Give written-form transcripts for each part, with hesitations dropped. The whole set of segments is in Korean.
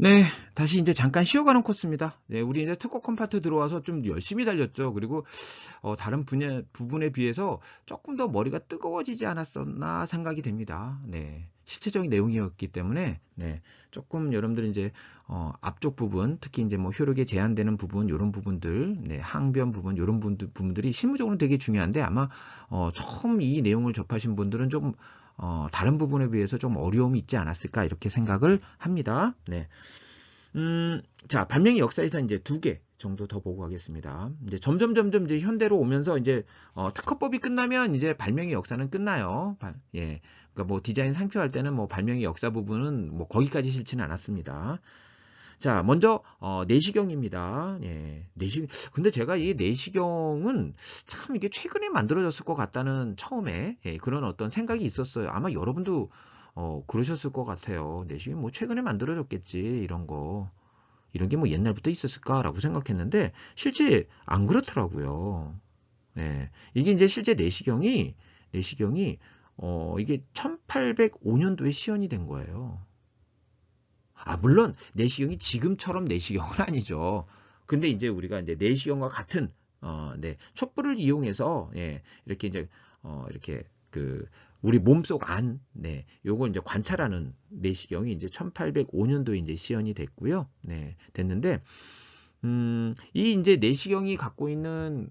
네. 다시 인제 잠깐 쉬어가는 코스입니다. 네. 우리 이제 특허 컴파트 들어와서 좀 열심히 달렸죠. 그리고 다른 분야 부분에 비해서 '쪼끔 더 머리가 뜨거워지지 않았었나.' 생각이 됩니다. 네. 실체적인 내용이었기 때문에 네. 쪼끔 여러분들이 인제 앞쪽 부분 특히 인제 뭐 효력에 제한되는 부분 요런 부분들 네 항변 부분 요런 부분들이 실무적으로는 되게 중요한데 아마 처음 이 내용을 접하신 분들은 좀 '다른 부분에 비해서 좀 어려움이 있지 않았을까.' 이렇게 생각을 합니다. 네. 자, 발명의 역사에서 인제 2개 정도 더 보고 가겠습니다. 이제 점점 이제 현대로 오면서 인제 특허법이 끝나면 이제 발명의 역사는 끝나요. 예. 그러니까 뭐 디자인 상표할 때는 뭐 발명의 역사 부분은 뭐 거기까지 싫지는 않았습니다. 자, 먼저 내시경입니다. 예. 근데 제가 이 내시경은 참 이게 최근에 만들어졌을 것 같다는 처음에 예 그런 어떤 생각이 있었어요. 아마 여러분도 그러셨을 것 같아요. '내시경이 뭐 최근에 만들어졌겠지 이런 거. 이런 게 뭐 옛날부터 있었을까?'라고 생각했는데 실제 안 그렇더라고요. 예. 이게 인제 실제 내시경이 이게 1805 년도에 시연이 된 거예요. 물론 내시경이 지금처럼 내시경은 아니죠. 근데 인제 우리가 인제 내시경과 같은 네 촛불을 이용해서 예 이렇게 인제 이렇게 그 우리 몸속 안 네 요거 인제 관찰하는 내시경이 인제 1805 년도에 인제 시연이 됐고요. 네 됐는데 이 인제 내시경이 갖고 있는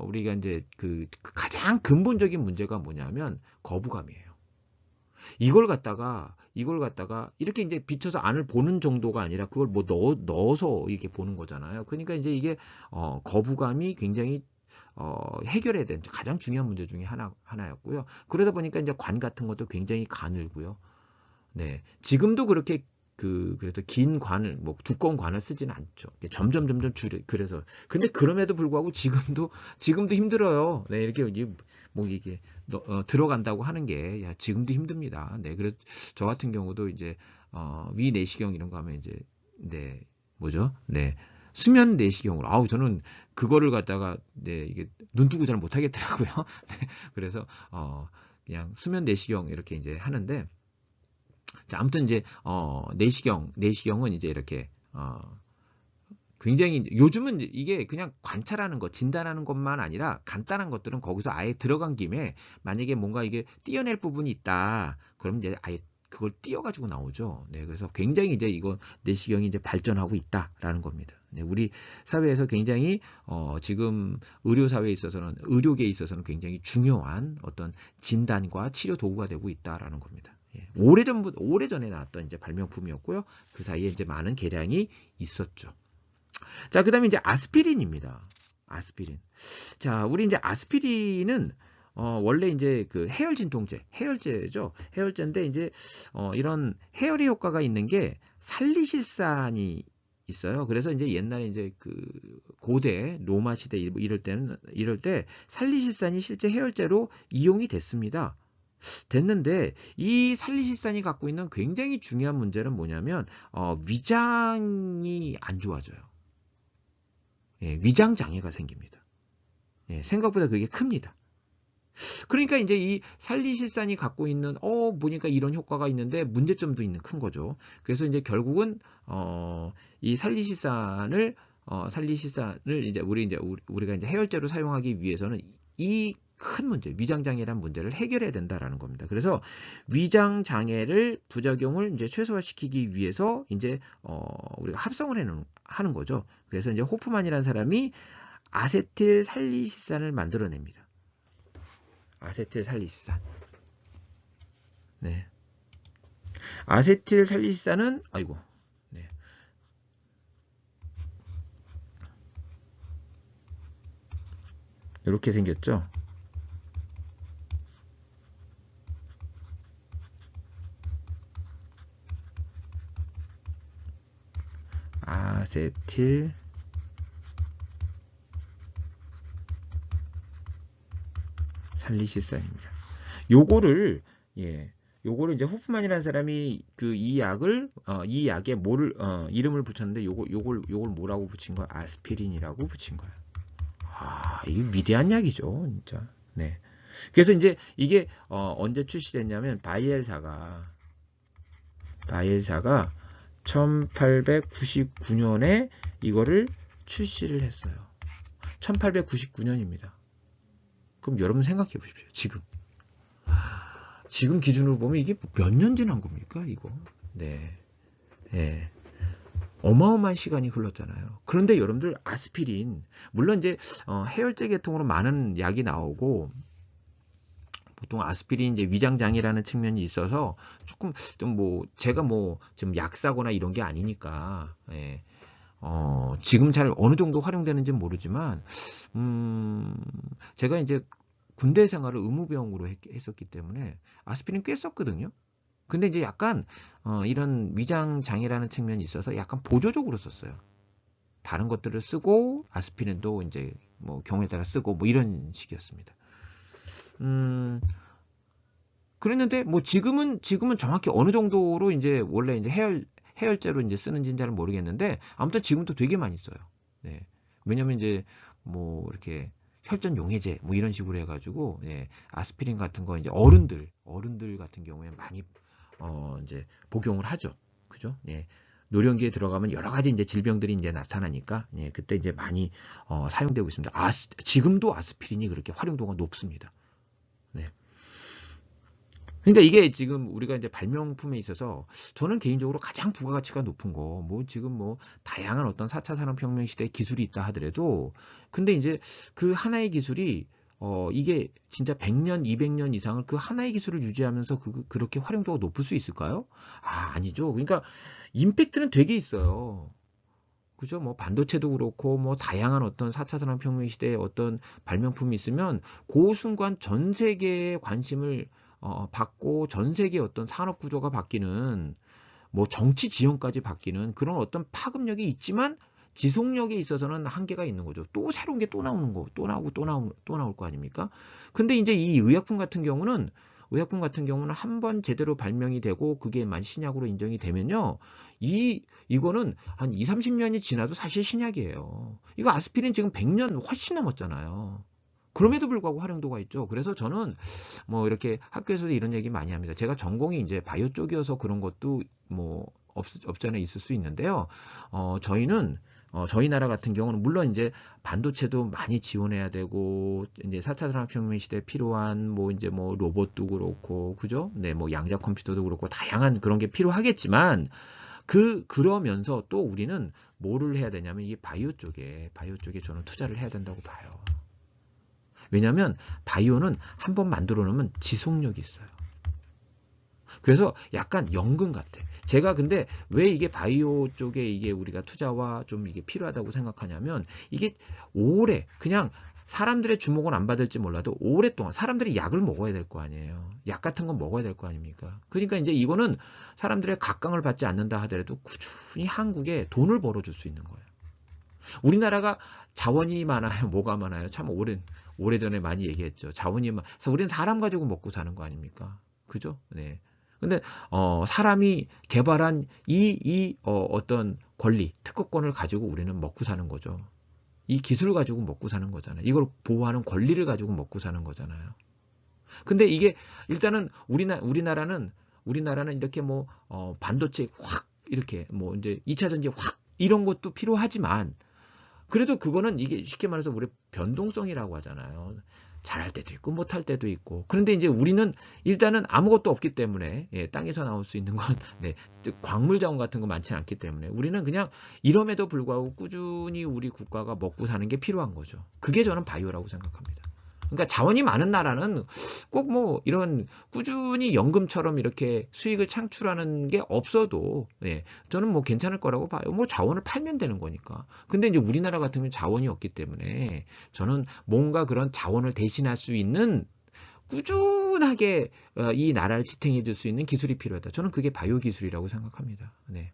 우리가 인제 그 가장 근본적인 문제가 뭐냐면 거부감이에요. 이걸 갖다가 이렇게 인제 비춰서 안을 보는 정도가 아니라 그걸 뭐 넣어서 이렇게 보는 거잖아요. 그러니까 인제 이게 거부감이 굉장히 해결해야 되는 가장 중요한 문제 중에 하나였고요. 그러다 보니까 인제 관 같은 것도 굉장히 가늘고요. 네. 지금도 그렇게 그래서 긴 관을 뭐 두꺼운 관을 쓰지는 않죠. 이게 점점 줄여 그래서 근데 그럼에도 불구하고 지금도 힘들어요. 네. 이렇게 이제 뭐 이게 들어간다고 하는 게 지금도 힘듭니다. 네. 그래서 저 같은 경우도 이제 위내시경 이런 거 하면 이제 네 뭐죠? 네. 수면 내시경으로 저는 그거를 갖다가 네 이게 눈 뜨고 잘 못하겠더라고요. 네. 그래서 그냥 수면 내시경 이렇게 인제 하는데 자 아무튼 이제 내시경은 이제 이렇게 굉장히 요즘은 이제 이게 그냥 관찰하는 것, 진단하는 것만 아니라 간단한 것들은 거기서 아예 들어간 김에 만약에 뭔가 이게 떼어낼 부분이 있다. 그러면 이제 아예 그걸 띄어 가지고 나오죠. 네. 그래서 굉장히 이제 이거 내시경이 이제 발전하고 있다라는 겁니다. 네. 우리 사회에서 굉장히 지금 의료 사회에 있어서는 의료계에 있어서는 굉장히 중요한 어떤 진단과 치료 도구가 되고 있다라는 겁니다. 예. 오래전에 나왔던 이제 발명품이었고요. 그 사이에 이제 많은 개량이 있었죠. 자, 그다음에 이제 아스피린입니다. 아스피린. 자, 우리 이제 아스피린은 원래 인제 그 해열 진통제, 해열제죠. 해열제인데 인제 이런 해열의 효과가 있는 게 살리실산이 있어요. 그래서 인제 옛날에 인제 그 고대 로마 시대 이럴 때 살리실산이 실제 해열제로 이용이 됐습니다. 됐는데 이 살리실산이 갖고 있는 굉장히 중요한 문제는 뭐냐면 위장이 안 좋아져요. 예, 위장 장애가 생깁니다. 예, 생각보다 그게 큽니다. 그러니까 인제 이 살리실산이 갖고 있는 보니까 이런 효과가 있는데 문제점도 있는 큰 거죠. 그래서 인제 결국은 이 살리실산을 인제 우리가 인제 해열제로 사용하기 위해서는 이 큰 문제, 위장 장애라는 문제를 해결해야 된다라는 겁니다. 그래서 위장 장애를 부작용을 인제 최소화시키기 위해서 인제 우리가 합성을 하는 거죠. 그래서 인제 호프만이라는 사람이 아세틸 살리실산을 만들어냅니다. 아세틸살리실산. 네. 아세틸살리실산은 아이고. 네. 요렇게 생겼죠. 아세틸 살리실산입니다. 요거를 예. 요거를 이제 호프만이라는 사람이 이 약에 뭐를 이름을 붙였는데 요걸 뭐라고 붙인 거야? 아스피린이라고 붙인 거야. 이게 위대한 약이죠, 진짜. 네. 그래서 인제 이게 언제 출시됐냐면 바이엘사가 1899년에 이거를 출시를 했어요. 1899년입니다. 그럼 여러분 생각해 보십시오. 지금 기준으로 보면 이게 몇 년 지난 겁니까, 이거? 네. 예. 어마어마한 시간이 흘렀잖아요. 그런데 여러분들 아스피린, 물론 이제 해열제 계통으로 많은 약이 나오고, 보통 아스피린 이제 위장장애라는 측면이 있어서 조금 좀 뭐 제가 뭐 지금 약사거나 이런 게 아니니까, 예. 지금 잘 어느 정도 활용되는지는 모르지만, 제가 이제 군대 생활을 의무병으로 했었기 때문에 아스피린 꽤 썼거든요. 근데 이제 약간 이런 위장 장애라는 측면이 있어서 약간 보조적으로 썼어요. 다른 것들을 쓰고 아스피린도 이제 뭐 경우에 따라 쓰고 뭐 이런 식이었습니다. 그랬는데 뭐 지금은 정확히 어느 정도로 이제 원래 이제 해열제로 이제 쓰는지는 잘 모르겠는데 아무튼 지금도 되게 많이 써요. 네. 왜냐면 이제 뭐 이렇게 혈전 용해제 뭐 이런 식으로 해가지고, 예, 아스피린 같은 거 이제 어른들 같은 경우에 많이 이제 복용을 하죠. 그죠? 예. 노령기에 들어가면 여러 가지 이제 질병들이 이제 나타나니까, 예, 그때 이제 많이 사용되고 있습니다. 지금도 아스피린이 그렇게 활용도가 높습니다. 네. 그러니까 이게 지금 우리가 이제 발명품에 있어서 저는 개인적으로 가장 부가가치가 높은 거, 뭐 지금 뭐 다양한 어떤 4차 산업혁명 시대 기술이 있다 하더라도, 근데 이제 그 하나의 기술이 이게 진짜 100년, 200년 이상을 그 하나의 기술을 유지하면서 그렇게 활용도가 높을 수 있을까요? 아니죠. 그러니까 임팩트는 되게 있어요. 그죠? 뭐 반도체도 그렇고 뭐 다양한 어떤 4차 산업혁명 시대의 어떤 발명품이 있으면 그 순간 전 세계의 관심을 받고 전 세계의 어떤 산업 구조가 바뀌는, 뭐 정치 지형까지 바뀌는 그런 어떤 파급력이 있지만 지속력에 있어서는 한계가 있는 거죠. 또 새로운 게 또 나오는 거, 또 나오고 또 나올 거 아닙니까? 근데 이제 이 의약품 같은 경우는 한 번 제대로 발명이 되고 그게만 신약으로 인정이 되면요. 이거는 한 2, 30년이 지나도 사실 신약이에요. 이거 아스피린 지금 100년 훨씬 넘었잖아요. 그럼에도 불구하고 활용도가 있죠. 그래서 저는 뭐 이렇게 학교에서도 이런 얘기 많이 합니다. 제가 전공이 이제 바이오 쪽이어서 그런 것도 뭐 없지 않아 있을 수 있는데요. 저희는 저희 나라 같은 경우는 물론 이제 반도체도 많이 지원해야 되고, 이제 4차 산업혁명 시대에 필요한 뭐 이제 뭐 로봇도 그렇고, 그죠? 네, 뭐 양자 컴퓨터도 그렇고 다양한 그런 게 필요하겠지만, 그러면서 또 우리는 뭐를 해야 되냐면 이 바이오 쪽에 저는 투자를 해야 된다고 봐요. 왜냐하면 바이오는 한번 만들어 놓으면 지속력이 있어요. 그래서 약간 연금 같아. 제가 근데 왜 이게 바이오 쪽에 이게 우리가 투자와 좀 이게 필요하다고 생각하냐면, 이게 오래 그냥 사람들의 주목은 안 받을지 몰라도 오랫동안 사람들이 약을 먹어야 될 거 아니에요. 약 같은 건 먹어야 될 거 아닙니까? 그러니까 이제 이거는 사람들의 각광을 받지 않는다 하더라도 꾸준히 한국에 돈을 벌어줄 수 있는 거예요. 우리나라가 자원이 많아요? 뭐가 많아요? 참 오래전에 많이 얘기했죠. 자원이 우리는 사람 가지고 먹고 사는 거 아닙니까? 그죠? 네. 근데 사람이 개발한 어떤 권리, 특허권을 가지고 우리는 먹고 사는 거죠. 이 기술을 가지고 먹고 사는 거잖아요. 이걸 보호하는 권리를 가지고 먹고 사는 거잖아요. 근데 이게 일단은 우리나라는 이렇게 뭐 반도체 확 이렇게 뭐 이제 2차 전지 확 이런 것도 필요하지만, 그래도 그거는 이게 쉽게 말해서 우리 변동성이라고 하잖아요. 잘할 때도 있고 못할 때도 있고. 그런데 이제 우리는 일단은 아무것도 없기 때문에, 예, 땅에서 나올 수 있는 건 네, 광물 자원 같은 거 많지 않기 때문에 우리는 그냥 이럼에도 불구하고 꾸준히 우리 국가가 먹고 사는 게 필요한 거죠. 그게 저는 바이오라고 생각합니다. 그러니까 자원이 많은 나라는 꼭 뭐 이런 꾸준히 연금처럼 이렇게 수익을 창출하는 게 없어도, 예, 저는 뭐 괜찮을 거라고 봐요. 뭐 자원을 팔면 되는 거니까. 근데 이제 우리나라 같은 경우는 자원이 없기 때문에 저는 뭔가 그런 자원을 대신할 수 있는 꾸준하게 이 나라를 지탱해 줄 수 있는 기술이 필요하다. 저는 그게 바이오 기술이라고 생각합니다. 네.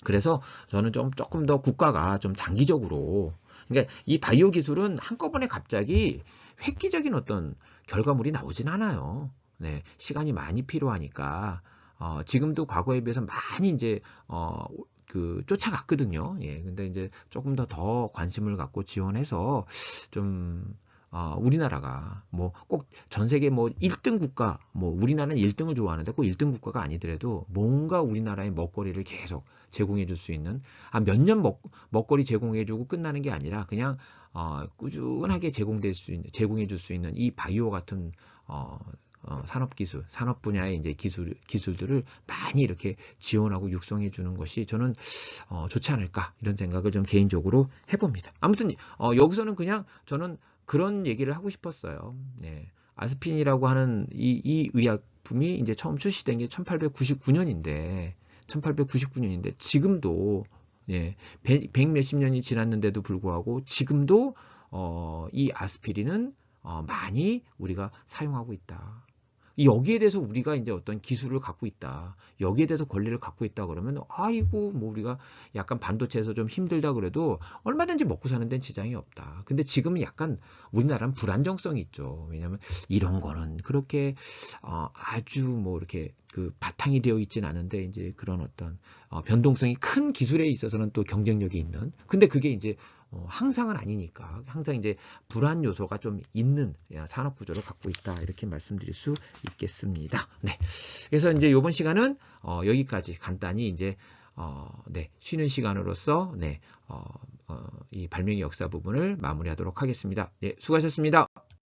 그래서 저는 조금 더 국가가 좀 장기적으로, 그러니까 이 바이오 기술은 한꺼번에 갑자기 획기적인 어떤 결과물이 나오진 않아요. 네, 시간이 많이 필요하니까 지금도 과거에 비해서 많이 이제 쫓아갔거든요. 예, 근데 이제 조금 더 관심을 갖고 지원해서 좀 우리나라가 뭐 꼭 전 세계 뭐 1등 국가, 뭐 우리나라는 1등을 좋아하는데 꼭 1등 국가가 아니더라도 뭔가 우리나라의 먹거리를 계속 제공해 줄 수 있는, 몇 년 먹거리 제공해 주고 끝나는 게 아니라 그냥 꾸준하게 제공해 줄 수 있는 이 바이오 같은 산업 분야의 이제 기술들을 많이 이렇게 지원하고 육성해 주는 것이 저는 좋지 않을까, 이런 생각을 좀 개인적으로 해봅니다. 아무튼 여기서는 그냥 저는 그런 얘기를 하고 싶었어요. 네. 아스피린이라고 하는 이 의약품이 이제 처음 출시된 게 1899년인데 지금도, 예, 100 몇십 년이 지났는데도 불구하고 지금도 이 아스피린은 많이 우리가 사용하고 있다. 여기에 대해서 우리가 이제 어떤 기술을 갖고 있다, 여기에 대해서 권리를 갖고 있다 그러면, 아이고 뭐 우리가 약간 반도체에서 좀 힘들다 그래도 얼마든지 먹고 사는 데는 지장이 없다. 근데 지금은 약간 우리나라는 불안정성이 있죠. 왜냐하면 이런 거는 그렇게 아주 뭐 이렇게 그 바탕이 되어 있진 않은데, 이제 그런 어떤 변동성이 큰 기술에 있어서는 또 경쟁력이 있는, 근데 그게 이제 항상은 아니니까 항상 이제 불안 요소가 좀 있는 산업 구조를 갖고 있다, 이렇게 말씀드릴 수 있겠습니다. 네. 그래서 이제 이번 시간은 여기까지 간단히 이제 네, 쉬는 시간으로서 네, 이 발명의 역사 부분을 마무리하도록 하겠습니다. 네, 수고하셨습니다.